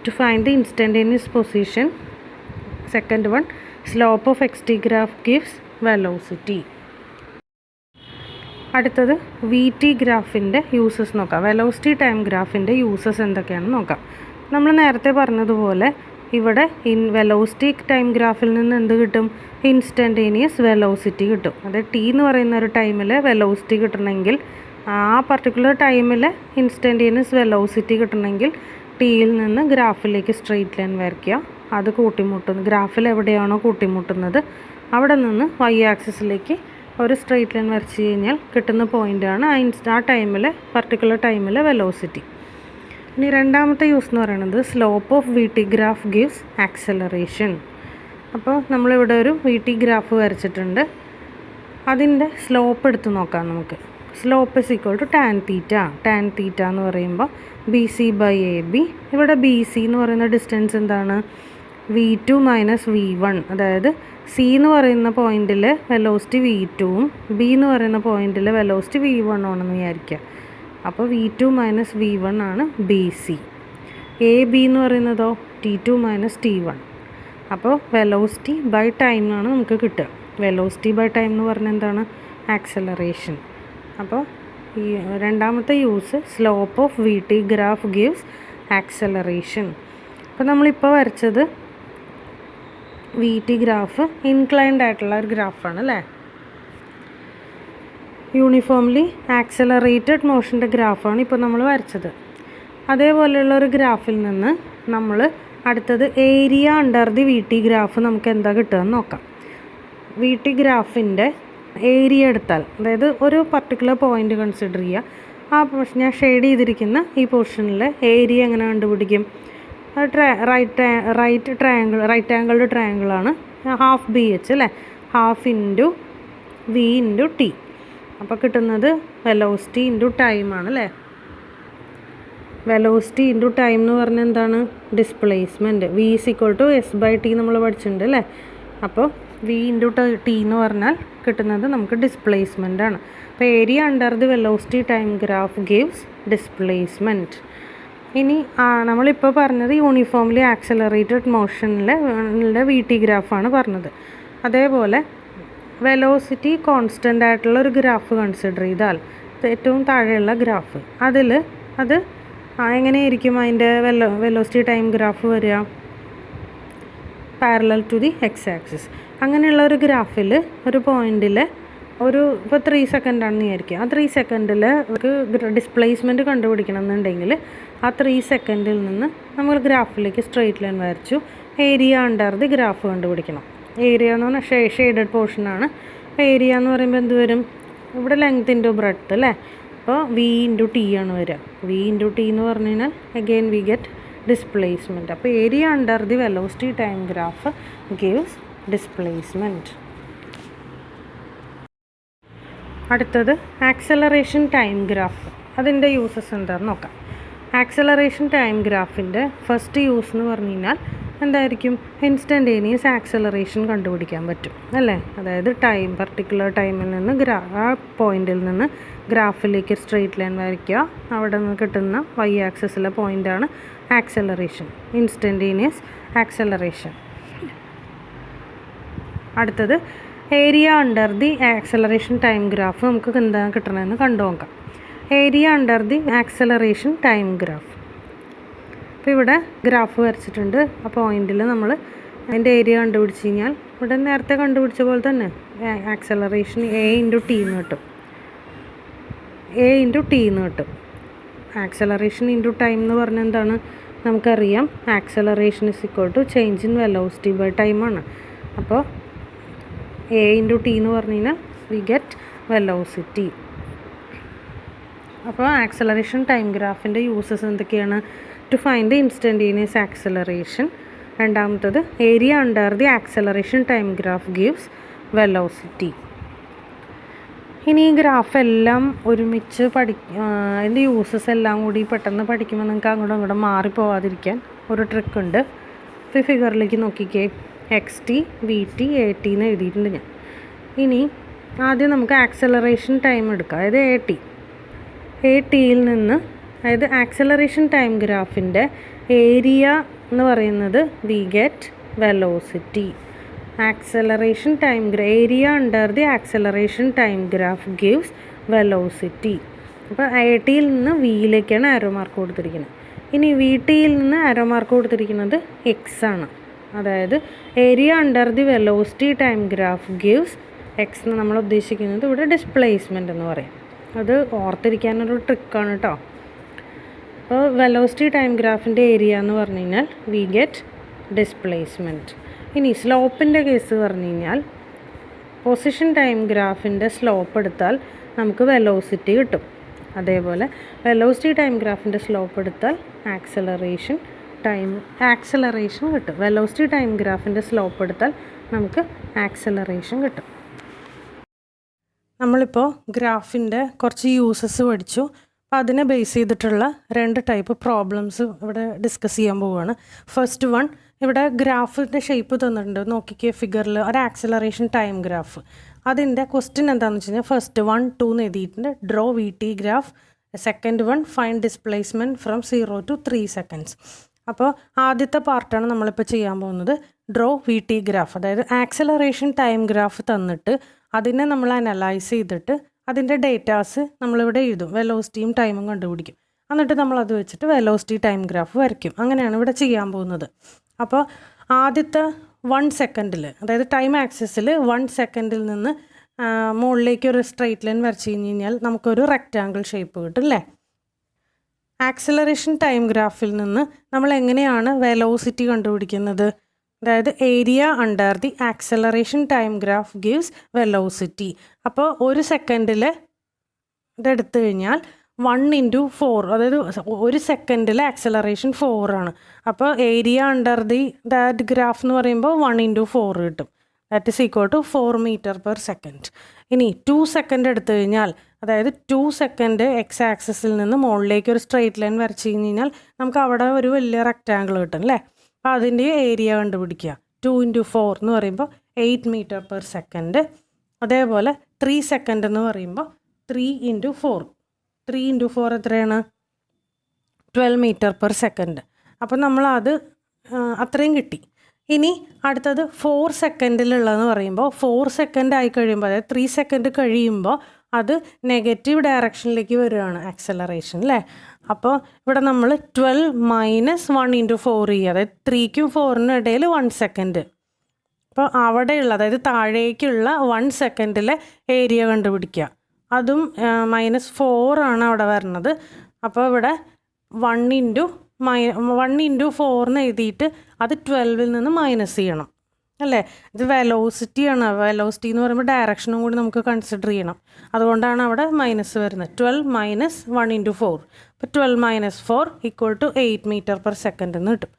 to find the instantaneous position. Second one, slope of X T graph gives velocity. അടുത്തത് വി ടി ഗ്രാഫിൻ്റെ യൂസസ് നോക്കാം. വെലോസിറ്റി ടൈം ഗ്രാഫിൻ്റെ യൂസസ് എന്തൊക്കെയാണെന്ന് നോക്കാം. നമ്മൾ നേരത്തെ പറഞ്ഞതുപോലെ ഇവിടെ വെലോസിറ്റി ടൈം ഗ്രാഫിൽ നിന്ന് എന്ത് കിട്ടും? ഇൻസ്റ്റൻറ്റേനിയസ് വെലോസിറ്റി കിട്ടും. അത് ടി എന്ന് പറയുന്ന ഒരു ടൈമിൽ വെലോസിറ്റി കിട്ടണമെങ്കിൽ, ആ പർട്ടിക്കുലർ ടൈമിൽ ഇൻസ്റ്റൻറ്റേനിയസ് വെലോസിറ്റി കിട്ടണമെങ്കിൽ ടിയിൽ നിന്ന് ഗ്രാഫിലേക്ക് സ്ട്രെയിറ്റ് ലൈൻ വരയ്ക്കുക. അത് കൂട്ടിമുട്ടുന്നു, ഗ്രാഫിൽ എവിടെയാണോ കൂട്ടിമുട്ടുന്നത് അവിടെ നിന്ന് വൈ ആക്സിസിലേക്ക് ഒരു സ്ട്രെയിറ്റ് ലൈൻ വരച്ച് കഴിഞ്ഞാൽ കിട്ടുന്ന പോയിൻ്റാണ് ആ പർട്ടിക്കുലർ ടൈമിലെ വെലോസിറ്റി. ഇനി രണ്ടാമത്തെ യൂസ് എന്ന് പറയുന്നത് slope of V T graph gives acceleration. അപ്പോൾ നമ്മളിവിടെ ഒരു വി ടി ഗ്രാഫ് വരച്ചിട്ടുണ്ട്. അതിൻ്റെ സ്ലോപ്പ് എടുത്ത് നോക്കാം നമുക്ക്. Slope is equal to tan theta. Tan theta എന്ന് പറയുമ്പോൾ B C by A B. ഇവിടെ ബി സി എന്ന് പറയുന്ന ഡിസ്റ്റൻസ് എന്താണ്? V2 minus V1. അതായത് സി എന്ന് പറയുന്ന പോയിന്റിൽ വെലോസിറ്റി V2ഉം ബി എന്ന് പറയുന്ന പോയിന്റിൽ വെലോസിറ്റി V1 ആണെന്ന് വിചാരിക്കുക. അപ്പോൾ V2 മൈനസ് V1 ആണ് ബി സി. എ ബി എന്ന് പറയുന്നതോ T2 മൈനസ് T1. അപ്പോൾ വെലോസിറ്റി ബൈ ടൈമാണ് നമുക്ക് കിട്ടുക. വെലോസിറ്റി ബൈ ടൈം എന്ന് പറഞ്ഞാൽ എന്താണ്? ആക്സലറേഷൻ. അപ്പോൾ ഈ രണ്ടാമത്തെ use slope of V T graph gives acceleration. അപ്പോൾ നമ്മളിപ്പോൾ വരച്ചത് വി ടി ഗ്രാഫ് ഇൻക്ലൈൻഡ് ആയിട്ടുള്ള ഒരു ഗ്രാഫാണ് അല്ലേ? യൂണിഫോംലി ആക്സലറേറ്റഡ് മോഷൻ്റെ ഗ്രാഫാണ് ഇപ്പോൾ നമ്മൾ വരച്ചത്. അതേപോലെയുള്ള ഒരു ഗ്രാഫിൽ നിന്ന് നമ്മൾ അടുത്തത് area under the V T graph നമുക്ക് എന്താ കിട്ടുകയെന്ന് നോക്കാം. വി ടി ഗ്രാഫിൻ്റെ ഏരിയ എടുത്താൽ, അതായത് ഒരു പർട്ടിക്കുലർ പോയിൻ്റ് കൺസിഡർ ചെയ്യുക. ആ പോർഷൻ ഞാൻ ഷെയ്ഡ് ചെയ്തിരിക്കുന്ന ഈ പോർഷനിൽ ഏരിയ എങ്ങനെ കണ്ടുപിടിക്കും? റൈറ്റ് ആംഗിൾഡ് ട്രയാങ്കിളാണ്. ഹാഫ് ബി എച്ച് അല്ലേ, half into v into t. അപ്പോൾ കിട്ടുന്നത് വെലോസിറ്റി ഇൻറ്റു ടൈമാണ് അല്ലേ. വെലോസിറ്റി ഇൻറ്റു ടൈം എന്ന് പറഞ്ഞാൽ എന്താണ്? Displacement. V is equal to S by T നമ്മൾ പഠിച്ചിട്ടുണ്ട് അല്ലേ. അപ്പോൾ വി ഇൻറ്റു ടി എന്ന് പറഞ്ഞാൽ കിട്ടുന്നത് നമുക്ക് ഡിസ്പ്ലേസ്മെൻ്റ് ആണ്. അപ്പോൾ area under the velocity time graph gives displacement. ഇനി നമ്മളിപ്പോൾ പറഞ്ഞത് യൂണിഫോംലി ആക്സലറേറ്റഡ് മോഷനിലെ വി ടി ഗ്രാഫാണ് പറഞ്ഞത്. അതേപോലെ വെലോസിറ്റി കോൺസ്റ്റൻ്റ് ആയിട്ടുള്ള ഒരു ഗ്രാഫ് കൺസിഡർ ചെയ്താൽ, ഏറ്റവും താഴെയുള്ള ഗ്രാഫ്, അത് എങ്ങനെയായിരിക്കും അതിൻ്റെ വെലോസിറ്റി ടൈം ഗ്രാഫ് വരിക? Parallel to the X axis. അങ്ങനെയുള്ള ഒരു ഗ്രാഫിൽ ഒരു പോയിന്റിൽ ഇപ്പോൾ 3 സെക്കൻഡാണെന്ന് വിചാരിക്കുക. ആ 3 സെക്കൻഡിൽ ഒരു ഡിസ്പ്ലേസ്മെൻറ്റ് കണ്ടുപിടിക്കണം എന്നുണ്ടെങ്കിൽ ആ 3 സെക്കൻഡിൽ നിന്ന് നമ്മൾ ഗ്രാഫിലേക്ക് സ്ട്രെയിറ്റ് ലൈൻ വരച്ചു. ഏരിയ അണ്ടർ ദി ഗ്രാഫ് കണ്ടുപിടിക്കണം. ഏരിയ എന്ന് പറഞ്ഞാൽ ഷെയ്ഡഡ് പോർഷനാണ്. ഏരിയ എന്ന് പറയുമ്പോൾ എന്ത് വരും? ഇവിടെ ലെങ്ത് ഇൻറ്റു ബ്രെഡ്ത്ത് അല്ലേ. അപ്പോൾ വി ഇൻറ്റു ടി ആണ് വരിക. വി ഇൻറ്റു ടി എന്ന് പറഞ്ഞു കഴിഞ്ഞാൽ അഗെയിൻ വി ഗെറ്റ് ഡിസ്പ്ലേസ്മെൻറ്റ്. അപ്പോൾ area under the velocity time graph gives displacement. അടുത്തത് ആക്സലറേഷൻ ടൈം ഗ്രാഫ്. അതിൻ്റെ യൂസസ് എന്താണെന്ന് നോക്കാം. ആക്സലറേഷൻ ടൈം ഗ്രാഫിൻ്റെ ഫസ്റ്റ് യൂസ് എന്ന് പറഞ്ഞു കഴിഞ്ഞാൽ എന്തായിരിക്കും? ഇൻസ്റ്റൻറ്റേനിയസ് ആക്സലറേഷൻ കണ്ടുപിടിക്കാൻ പറ്റും അല്ലേ. അതായത് പർട്ടിക്കുലർ ടൈമിൽ നിന്ന് ആ പോയിന്റിൽ നിന്ന് ഗ്രാഫിലേക്ക് സ്ട്രെയിറ്റ് ലൈൻ വരയ്ക്കുക. അവിടെ നിന്ന് കിട്ടുന്ന വൈ ആക്സിസിലെ പോയിൻ്റാണ് ആക്സലറേഷൻ, ഇൻസ്റ്റൻറ്റേനിയസ് ആക്സലറേഷൻ. അടുത്തത് area under the acceleration time graph നമുക്ക് എന്താണ് കിട്ടണമെന്ന് കണ്ടു നോക്കാം. Area under the acceleration time graph. അപ്പോൾ ഇവിടെ ഗ്രാഫ് വരച്ചിട്ടുണ്ട്. ആ പോയിന്റിൽ നമ്മൾ അതിൻ്റെ ഏരിയ കണ്ടുപിടിച്ച് കഴിഞ്ഞാൽ ഇവിടെ നേരത്തെ കണ്ടുപിടിച്ച പോലെ തന്നെ ആക്സലറേഷൻ എ ഇൻറ്റു ടി എന്ന് കിട്ടും. ആക്സലറേഷൻ ഇൻറ്റു ടൈം എന്ന് പറഞ്ഞാൽ എന്താണ്? നമുക്കറിയാം acceleration is equal to change in velocity by ടൈമാണ്. അപ്പോൾ എ ഇൻറ്റു ടി എന്ന് പറഞ്ഞു കഴിഞ്ഞാൽ വി ഗെറ്റ് വെലോസിറ്റി. അപ്പോൾ ആക്സലറേഷൻ ടൈം ഗ്രാഫിൻ്റെ യൂസസ് എന്തൊക്കെയാണ്? To find the instantaneous acceleration. രണ്ടാമത്തത് area under the acceleration time graph gives velocity. ഇനി ഈ ഗ്രാഫ് എല്ലാം ഒരുമിച്ച് അതിൻ്റെ യൂസസ് എല്ലാം കൂടി പെട്ടെന്ന് പഠിക്കുമ്പോൾ നിങ്ങൾക്ക് അങ്ങോട്ടും ഇങ്ങോട്ടും മാറിപ്പോവാതിരിക്കാൻ ഒരു ട്രിക്ക് ഉണ്ട്. ഇപ്പോൾ ഈ ഫിഗറിലേക്ക് നോക്കിക്കേ, X T V T A T എന്ന് എഴുതിയിട്ടുണ്ട് ഞാൻ. ഇനി ആദ്യം നമുക്ക് ആക്സലറേഷൻ ടൈം എടുക്കാം. അതായത് എ ടിയിൽ നിന്ന്, അതായത് ആക്സലറേഷൻ ടൈം ഗ്രാഫിൻ്റെ ഏരിയ എന്ന് പറയുന്നത് V get velocity. Acceleration time area under the acceleration time graph gives velocity. അപ്പോൾ എ ടിയിൽ നിന്ന് വിയിലേക്കാണ് ആരോ മാർക്ക് കൊടുത്തിരിക്കുന്നത്. ഇനി വി ടിയിൽ നിന്ന് ആരോ മാർക്ക് കൊടുത്തിരിക്കുന്നത് എക്സ് ആണ്. അതായത് area under the velocity time graph gives X എന്ന് നമ്മൾ ഉദ്ദേശിക്കുന്നത് ഇവിടെ ഡിസ്പ്ലേസ്മെൻ്റ് എന്ന് പറയും. അത് ഓർത്തിരിക്കാനൊരു ട്രിക്കാണ് കേട്ടോ. അപ്പോൾ വെലോസിറ്റി ടൈം ഗ്രാഫിൻ്റെ ഏരിയ എന്ന് പറഞ്ഞു കഴിഞ്ഞാൽ വി ഗെറ്റ് ഡിസ്പ്ലേസ്മെൻറ്റ്. ഇനി സ്ലോപ്പിൻ്റെ കേസ് പറഞ്ഞു കഴിഞ്ഞാൽ പൊസിഷൻ ടൈം ഗ്രാഫിൻ്റെ സ്ലോപ്പ് എടുത്താൽ നമുക്ക് വെലോസിറ്റി കിട്ടും. അതേപോലെ വെലോസിറ്റി ടൈം ഗ്രാഫിൻ്റെ സ്ലോപ്പ് എടുത്താൽ ആക്സലറേഷൻ കിട്ടും. വെലോസിറ്റി ടൈം ഗ്രാഫിൻ്റെ സ്ലോപ്പ് എടുത്താൽ നമുക്ക് ആക്സലറേഷൻ കിട്ടും. നമ്മളിപ്പോൾ ഗ്രാഫിൻ്റെ കുറച്ച് യൂസസ് പഠിച്ചു. അപ്പോൾ അതിനെ ബേസ് ചെയ്തിട്ടുള്ള 2 ടൈപ്പ് പ്രോബ്ലംസ് ഇവിടെ ഡിസ്കസ് ചെയ്യാൻ പോവുകയാണ്. ഫസ്റ്റ് വൺ, ഇവിടെ ഗ്രാഫിൻ്റെ ഷേപ്പ് തന്നിട്ടുണ്ട്. നോക്കിക്കേ ഫിഗറിൽ ഒരു ആക്സലറേഷൻ ടൈം ഗ്രാഫ്. അതിൻ്റെ ക്വസ്റ്റ്യൻ എന്താണെന്ന് വെച്ച് കഴിഞ്ഞാൽ ഫസ്റ്റ് 1, 2 എന്ന് എഴുതിയിട്ടുണ്ട്. Draw V T graph. Second one, find displacement from 0 to 3 seconds. അപ്പോൾ ആദ്യത്തെ പാർട്ടാണ് നമ്മളിപ്പോൾ ചെയ്യാൻ പോകുന്നത്. ഡ്രോ വി ടി ഗ്രാഫ്, അതായത് ആക്സലറേഷൻ ടൈം ഗ്രാഫ് തന്നിട്ട് അതിനെ നമ്മൾ അനലൈസ് ചെയ്തിട്ട് അതിൻ്റെ ഡേറ്റാസ് നമ്മളിവിടെ എഴുതും. വെലോസിറ്റിയും ടൈമും കണ്ടുപിടിക്കും. എന്നിട്ട് നമ്മളത് വെച്ചിട്ട് വെലോസിറ്റി ടൈം ഗ്രാഫ് വരയ്ക്കും. അങ്ങനെയാണ് ഇവിടെ ചെയ്യാൻ പോകുന്നത്. അപ്പോൾ ആദ്യത്തെ 1 സെക്കൻഡിൽ, അതായത് ടൈം ആക്സിസിൽ 1 സെക്കൻഡിൽ നിന്ന് മുകളിലേക്ക് ഒരു സ്ട്രെയിറ്റ് ലൈൻ വരച്ച് കഴിഞ്ഞ് കഴിഞ്ഞാൽ നമുക്കൊരു റെക്റ്റാങ്കിൾ ഷേപ്പ് കിട്ടും അല്ലേ. ആക്സിലറേഷൻ ടൈം ഗ്രാഫിൽ നിന്ന് നമ്മൾ എങ്ങനെയാണ് വെലോസിറ്റി കണ്ടുപിടിക്കുന്നത്? അതായത് area under the acceleration time graph gives velocity. അപ്പോൾ ഒരു സെക്കൻഡിൽ ഇതെടുത്തു കഴിഞ്ഞാൽ 1 × 4, അതായത് ഒരു സെക്കൻഡിൽ ആക്സിലറേഷൻ 4 ആണ്. അപ്പോൾ ഏരിയ അണ്ടർ ദാറ്റ് ഗ്രാഫ് എന്ന് പറയുമ്പോൾ 1 × 4 കിട്ടും. That is equal to 4 m/s. ഇനി 2 സെക്കൻഡ് എടുത്തു കഴിഞ്ഞാൽ, അതായത് 2 സെക്കൻഡ് എക്സ് ആക്സിസിൽ നിന്ന് മുകളിലേക്ക് ഒരു സ്ട്രെയിറ്റ് ലൈൻ വരച്ച് കഴിഞ്ഞാൽ നമുക്ക് അവിടെ ഒരു വലിയ റെക്റ്റാങ്കിൾ കിട്ടും അല്ലേ? അപ്പോൾ അതിൻ്റെ ഏരിയ കണ്ടുപിടിക്കുക. 2 × 4 എന്ന് പറയുമ്പോൾ 8 m/s. അതേപോലെ 3 സെക്കൻഡ് എന്ന് പറയുമ്പോൾ 3 × 4. 3 × 4 എത്രയാണ്? 12 m/s. അപ്പോൾ നമ്മളത് അത്രയും കിട്ടി. ഇനി അടുത്തത് 4 സെക്കൻഡിലുള്ളതെന്ന് പറയുമ്പോൾ 4 സെക്കൻഡ് ആയി കഴിയുമ്പോൾ, അതായത് 3 സെക്കൻഡ് കഴിയുമ്പോൾ അത് നെഗറ്റീവ് ഡയറക്ഷനിലേക്ക് വരികയാണ് ആക്സലറേഷൻ അല്ലേ? അപ്പോൾ ഇവിടെ നമ്മൾ 12 - 1 × 4 ചെയ്യുക, അതായത് 3-ക്കും 4-നും ഇടയിൽ 1 സെക്കൻഡ്. അപ്പോൾ അവിടെയുള്ള, അതായത് താഴേക്കുള്ള 1 സെക്കൻഡിലെ ഏരിയ കണ്ടുപിടിക്കുക. അതും -4 ആണ് അവിടെ വരുന്നത്. അപ്പോൾ ഇവിടെ 1 × 4 എന്ന് എഴുതിയിട്ട് അത് 12-ൽ നിന്ന് മൈനസ് ചെയ്യണം അല്ലേ? ഇത് വെലോസിറ്റിയാണ്. വെലോസിറ്റി എന്ന് പറയുമ്പോൾ ഡയറക്ഷനും കൂടി നമുക്ക് കൺസിഡർ ചെയ്യണം. അതുകൊണ്ടാണ് അവിടെ മൈനസ് വരുന്നത്. 12 - 1 × 4. അപ്പോൾ 12 - 4 = 8 m/s എന്ന് കിട്ടും.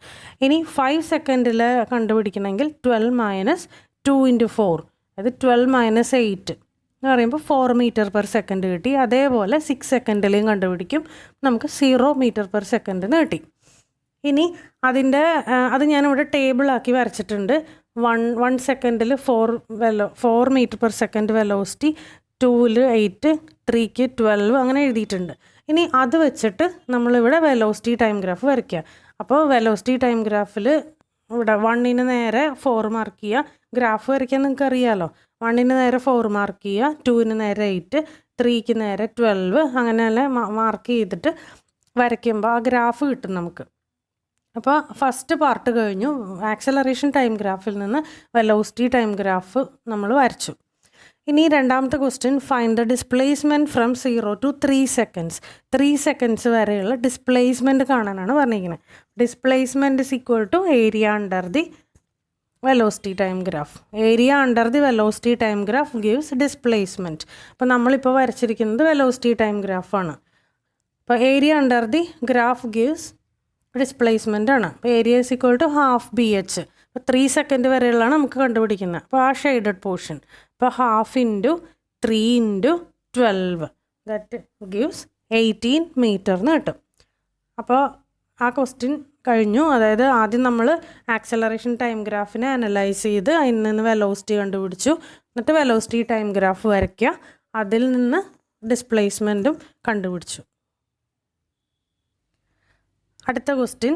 ഇനി 5 സെക്കൻഡിൽ കണ്ടുപിടിക്കണമെങ്കിൽ 12 - 2 × 4, അതായത് 12 - 8 എന്ന് പറയുമ്പോൾ 4 m/s കിട്ടി. അതേപോലെ 6 സെക്കൻഡിലേയും കണ്ടുപിടിക്കും. നമുക്ക് 0 m/s എന്ന് കിട്ടി. ഇനി അത് ഞാനിവിടെ ടേബിളാക്കി വരച്ചിട്ടുണ്ട്. 1 സെക്കൻഡിൽ 4 m/s വെലോസിറ്റി, 2-ൽ 8, 3-ക്ക് 12 അങ്ങനെ എഴുതിയിട്ടുണ്ട്. ഇനി അത് വെച്ചിട്ട് നമ്മളിവിടെ വെലോസിറ്റി ടൈം ഗ്രാഫ് വരയ്ക്കുക. അപ്പോൾ വെലോസിറ്റി ടൈം ഗ്രാഫിൽ ഇവിടെ 1-ന് നേരെ 4 മാർക്ക് ചെയ്യുക. ഗ്രാഫ് വരയ്ക്കാൻ നിങ്ങൾക്ക് അറിയാമല്ലോ. 1-ന് നേരെ 4 മാർക്ക് ചെയ്യുക, 2-ന് നേരെ 8, 3-ക്ക് നേരെ 12, അങ്ങനെയല്ലേ മാർക്ക് ചെയ്തിട്ട് വരയ്ക്കുമ്പോൾ ആ ഗ്രാഫ് കിട്ടും നമുക്ക്. അപ്പോൾ ഫസ്റ്റ് പാർട്ട് കഴിഞ്ഞു. ആക്സലറേഷൻ ടൈം ഗ്രാഫിൽ നിന്ന് വെലോസിറ്റി ടൈം ഗ്രാഫ് നമ്മൾ വരച്ചു. ഇനി രണ്ടാമത്തെ question, find the displacement from 0 to 3 seconds. 3 seconds വരെയുള്ള ഡിസ്പ്ലേസ്മെൻറ്റ് കാണാനാണ് പറഞ്ഞിരിക്കുന്നത്. Displacement is equal to area under the velocity time graph. Area under the velocity time graph gives displacement. അപ്പോൾ നമ്മളിപ്പോൾ വരച്ചിരിക്കുന്നത് വെലോസിറ്റി ടൈം ഗ്രാഫാണ്. അപ്പോൾ area under the graph gives displacement ആണ്. അപ്പോൾ area is equal to ½ BH. അപ്പോൾ 3 സെക്കൻഡ് വരെയുള്ളതാണ് നമുക്ക് കണ്ടുപിടിക്കുന്നത്. അപ്പോൾ ആ ഷെയ്ഡഡ് പോർഷൻ, അപ്പോൾ ½ × 3 × 12 ദാറ്റ് ഗിവ്സ് 18 meter എന്ന് കിട്ടും. അപ്പോൾ ആ ക്വസ്റ്റ്യൻ കഴിഞ്ഞു. അതായത് ആദ്യം നമ്മൾ ആക്സലറേഷൻ ടൈം ഗ്രാഫിനെ അനലൈസ് ചെയ്ത് അതിൽ നിന്ന് വെലോസിറ്റി കണ്ടുപിടിച്ചു. എന്നിട്ട് വെലോസിറ്റി ടൈം ഗ്രാഫ് വരയ്ക്കുക, അതിൽ നിന്ന് ഡിസ്പ്ലേസ്മെൻറ്റും കണ്ടുപിടിച്ചു. അടുത്ത ക്വസ്റ്റ്യൻ,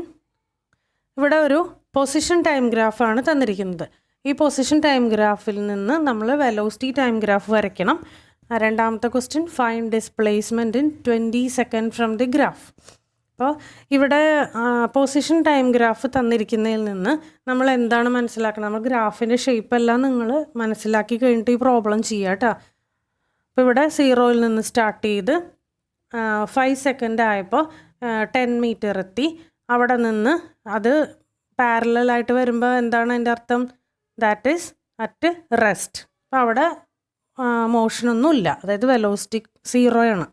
ഇവിടെ ഒരു പൊസിഷൻ ടൈം ഗ്രാഫാണ് തന്നിരിക്കുന്നത്. ഈ പൊസിഷൻ ടൈം ഗ്രാഫിൽ നിന്ന് നമ്മൾ വെലോസിറ്റി ടൈം ഗ്രാഫ് വരയ്ക്കണം. രണ്ടാമത്തെ question, find displacement in 20 seconds from the graph. അപ്പോൾ ഇവിടെ പൊസിഷൻ ടൈം ഗ്രാഫ് തന്നിരിക്കുന്നതിൽ നിന്ന് നമ്മൾ എന്താണ് മനസ്സിലാക്കണം? നമ്മൾ ഗ്രാഫിൻ്റെ ഷേപ്പെല്ലാം നിങ്ങൾ മനസ്സിലാക്കി കഴിഞ്ഞിട്ട് ഈ പ്രോബ്ലം ചെയ്യുക കേട്ടോ. അപ്പോൾ ഇവിടെ 0-ൽ നിന്ന് സ്റ്റാർട്ട് ചെയ്ത് 5 സെക്കൻഡ് ആയപ്പോൾ 10 meter എത്തി. അവിടെ നിന്ന് അത് പാരലായിട്ട് വരുമ്പോൾ എന്താണ് അതിൻ്റെ അർത്ഥം? That is at rest. അപ്പോൾ അവിടെ മോഷനൊന്നുമില്ല, അതായത് വെലോസിറ്റി 0 ആണ്.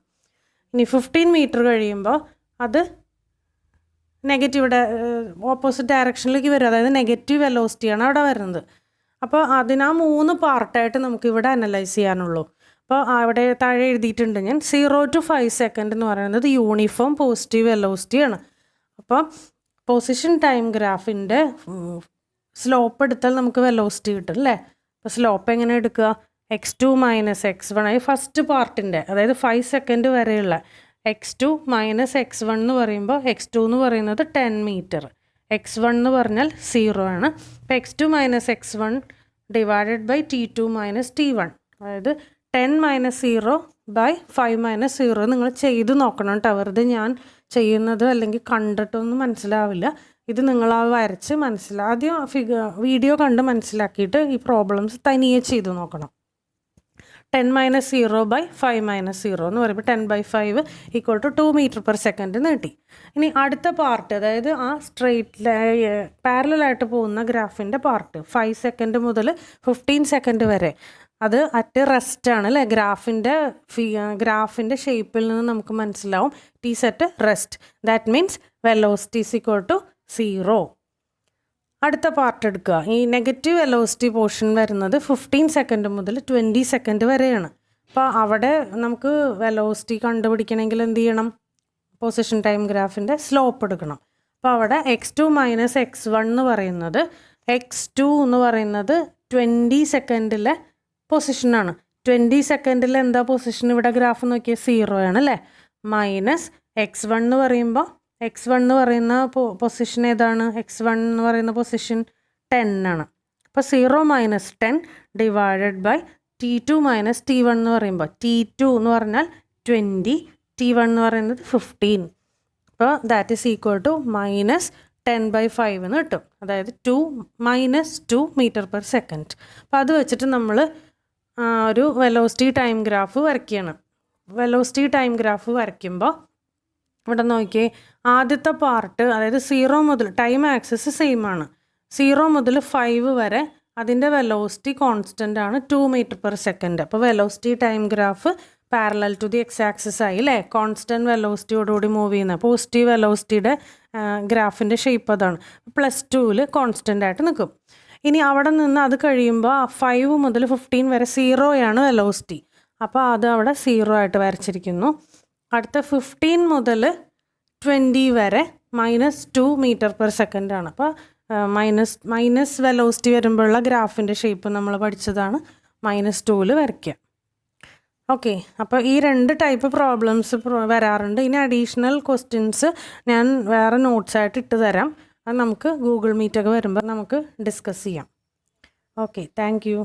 ഇനി 15 meter കഴിയുമ്പോൾ അത് നെഗറ്റീവ് ഓപ്പോസിറ്റ് ഡയറക്ഷനിലേക്ക് വരും, അതായത് നെഗറ്റീവ് വെലോസിറ്റിയാണ് അവിടെ വരുന്നത്. അപ്പോൾ അതിനാ 3 പാർട്ടായിട്ട് നമുക്കിവിടെ അനലൈസ് ചെയ്യാനുള്ളൂ. അപ്പോൾ അവിടെ താഴെ എഴുതിയിട്ടുണ്ട് ഞാൻ. 0 to 5 seconds എന്ന് പറയുന്നത് യൂണിഫോം പോസിറ്റീവ് വെലോസിറ്റിയാണ്. അപ്പോൾ പൊസിഷൻ ടൈം ഗ്രാഫിൻ്റെ സ്ലോപ്പ് എടുത്താൽ നമുക്ക് വെലോസിറ്റി കിട്ടും അല്ലേ? അപ്പോൾ സ്ലോപ്പ് എങ്ങനെ എടുക്കുക? x2 - x1 ആയി ഫസ്റ്റ് പാർട്ടിൻ്റെ, അതായത് 5 സെക്കൻഡ് വരെയുള്ള x2 - x1 എന്ന് പറയുമ്പോൾ x2 എന്ന് പറയുന്നത് 10 meter, x1 എന്ന് പറഞ്ഞാൽ 0 ആണ്. അപ്പോൾ x2 - x1 divided by t2 - t1, അതായത് 10 - 0 ബൈ 5 - 0 നിങ്ങൾ ചെയ്ത് നോക്കണം കേട്ടോ. വെറുതെ ഞാൻ ചെയ്യുന്നത് അല്ലെങ്കിൽ കണ്ടിട്ടൊന്നും മനസ്സിലാവില്ല. ഇത് നിങ്ങൾ വരച്ച് ആദ്യം വീഡിയോ കണ്ട് മനസ്സിലാക്കിയിട്ട് ഈ പ്രോബ്ലംസ് തനിയെ ചെയ്ത് നോക്കണം. 10-0/5-0 എന്ന് പറയുമ്പോൾ 10/5 equal to 2 metre per second എന്ന് കിട്ടി. ഇനി അടുത്ത പാർട്ട്, അതായത് ആ സ്ട്രെയിറ്റ് പാരലായിട്ട് പോകുന്ന ഗ്രാഫിൻ്റെ പാർട്ട് 5 സെക്കൻഡ് മുതൽ 15 സെക്കൻഡ് വരെ, അത് അറ്റ് റെസ്റ്റ് ആണ് അല്ലേ. ഗ്രാഫിൻ്റെ ഷേപ്പിൽ നിന്ന് നമുക്ക് മനസ്സിലാവും T set rest. That means velocity is equal to 0. അടുത്ത പാർട്ട് എടുക്കുക. ഈ നെഗറ്റീവ് വെലോസിറ്റി പോർഷൻ വരുന്നത് 15 സെക്കൻഡ് മുതൽ 20 സെക്കൻഡ് വരെയാണ്. അപ്പോൾ അവിടെ നമുക്ക് വെലോസിറ്റി കണ്ടുപിടിക്കണമെങ്കിൽ എന്ത് ചെയ്യണം? പൊസിഷൻ ടൈം ഗ്രാഫിൻ്റെ സ്ലോപ്പ് എടുക്കണം. അപ്പോൾ അവിടെ x2 മൈനസ് x1 എന്ന് പറയുന്നത്, x2 എന്ന് പറയുന്നത് 20 സെക്കൻഡിലെ പൊസിഷനാണ്. 20 സെക്കൻഡിൽ എന്താ പൊസിഷൻ? ഇവിടെ ഗ്രാഫ് നോക്കിയാൽ 0 ആണ് അല്ലേ. മൈനസ് x1 എന്ന് പറയുമ്പോൾ, x1 എന്ന് പറയുന്ന പൊസിഷൻ ഏതാണ്? x1 എന്ന് പറയുന്ന പൊസിഷൻ 10 ആണ്. അപ്പോൾ 0 minus 10 divided by t2 minus t1 എന്ന് പറയുമ്പോൾ, t2 എന്ന് പറഞ്ഞാൽ 20, t1 എന്ന് പറയുന്നത് 15. അപ്പോൾ that is equal to minus 10/5 എന്ന് കിട്ടും. അതായത് -2 മീറ്റർ പെർ സെക്കൻഡ്. അപ്പോൾ അത് വെച്ചിട്ട് നമ്മൾ ഒരു വെലോസിറ്റി ടൈം ഗ്രാഫ് വരയ്ക്കുകയാണ്. വെലോസിറ്റി ടൈം ഗ്രാഫ് വരയ്ക്കുമ്പോൾ ഇവിടെ നോക്കിയേ, ആദ്യത്തെ പാർട്ട് അതായത് 0 മുതൽ, ടൈം ആക്സിസ് സെയിം ആണ്, 0 മുതൽ 5 വരെ അതിൻ്റെ വെലോസിറ്റി കോൺസ്റ്റൻ്റ് ആണ് 2 മീറ്റർ പെർ സെക്കൻഡ്. അപ്പോൾ velocity time graph parallel to the X axis ആയി അല്ലേ. കോൺസ്റ്റൻറ്റ് വെലോസിറ്റിയോടുകൂടി മൂവ് ചെയ്യുന്നത്. പോസിറ്റീവ് വെലോസിറ്റിയുടെ ഗ്രാഫിൻ്റെ ഷേപ്പ് അതാണ്. +2 കോൺസ്റ്റൻ്റ് ആയിട്ട് നിൽക്കും. ഇനി അവിടെ നിന്ന് അത് കഴിയുമ്പോൾ 5 മുതൽ 15 വരെ 0 വെലോസിറ്റി. അപ്പോൾ അത് അവിടെ 0 ആയിട്ട് വരച്ചിരിക്കുന്നു. അടുത്ത 15 മുതൽ 20 വരെ -2 മീറ്റർ പെർ സെക്കൻഡ് ആണ്. അപ്പോൾ മൈനസ് വെലോസിറ്റി വരുമ്പോഴുള്ള ഗ്രാഫിൻ്റെ ഷേപ്പ് നമ്മൾ പഠിച്ചതാണ്. -2 വരയ്ക്കുക. ഓക്കെ, അപ്പോൾ ഈ 2 ടൈപ്പ് പ്രോബ്ലംസ് വരാറുണ്ട്. ഇനി അഡീഷണൽ ക്വസ്റ്റ്യൻസ് ഞാൻ വേറെ നോട്ട്സായിട്ട് ഇട്ട് തരാം. അത് നമുക്ക് ഗൂഗിൾ മീറ്റൊക്കെ വരുമ്പോൾ നമുക്ക് ഡിസ്കസ് ചെയ്യാം. Okay, thank you.